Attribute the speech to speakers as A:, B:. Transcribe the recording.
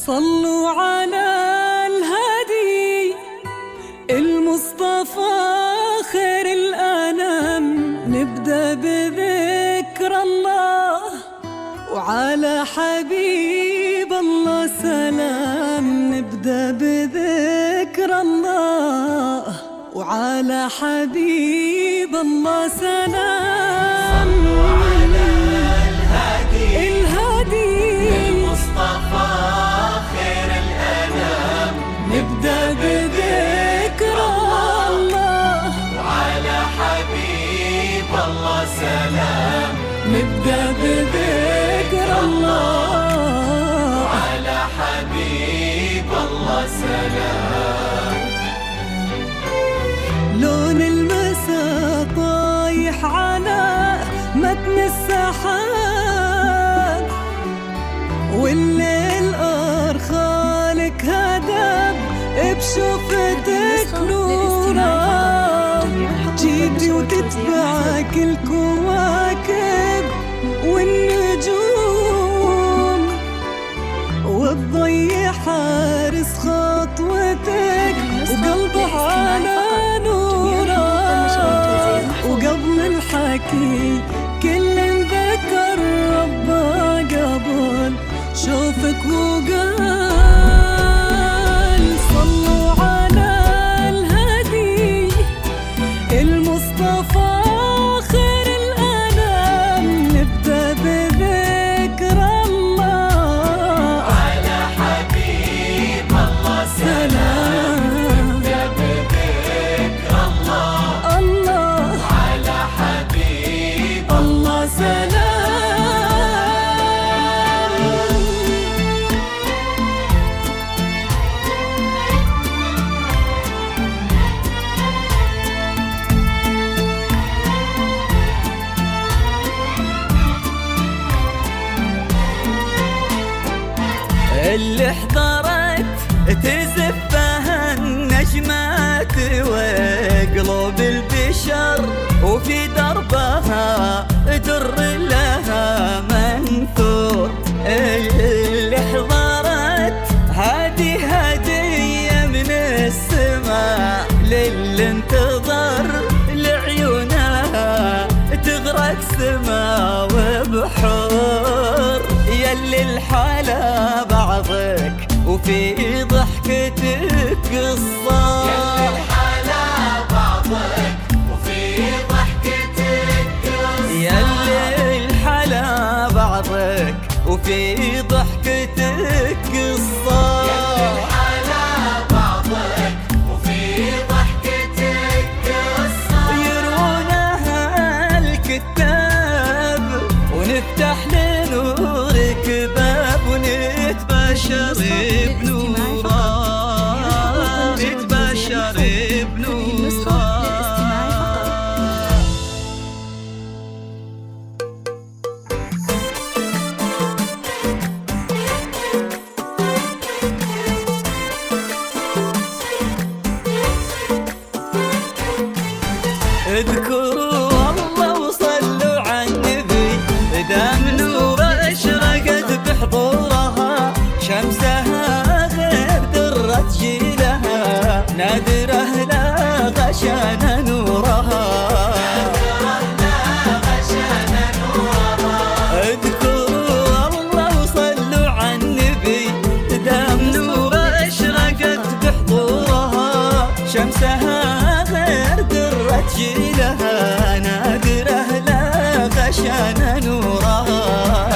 A: صلوا على الهادي المصطفى خير الأنام. نبدأ بذكر الله وعلى حبيب الله سلام. نبدأ بذكر الله وعلى حبيب الله سلام.
B: صلوا على الهادي المصطفى خير الأنام.
A: نبدأ بذكر الله
B: وعلى حبيب الله سلام.
A: نبدأ بذكر الله
B: وعلى حبيب الله سلام.
A: لون المساء طايح على متن السحاب، والليل أرخالك هدب بشوفتك نورا. جيتي وتتبعك الكواكب والنجوم، والضي حارس خطوتك وقلبه على نورا. وقبل الحكي كل ذكر ربه قبل شوفك وقال. صلوا على الهادي المصطفى خير الأنام. نبدأ بذكر الله
B: على حبيب الله سلام. نبدأ بذكر الله
A: الله
B: على حبيب
A: الله سلام.
C: اللي حضرت تزفها النجمات وقلوب البشر، وفي دربها در لها منثور. اللي حضرت هذه هدية من السماء للي انتظر لعيونها تغرق سما وبحور. يلي الحلا بعضك وفي ضحكتك قصة.
B: يلي الحلا بعضك وفي ضحكتك قصة.
C: يلي الحلا بعضك وفي ضحكتك قصة.
B: يلي الحلا بعضك وفي ضحكتك قصة.
C: يرونها الكتاب ونفتح لنورك باب، ونتبشر بنورا. نتبشر بنورا. اذكروا الله وصلوا على النبي، دام نور اشرقت بحضورها. شمسها غير درت جيلها، نادره لا غشان نورها. اذكروا الله وصلوا على النبي، دام نور اشرقت بحضورها. شمسها غير درت جيلها، نادره لا غشان نورها.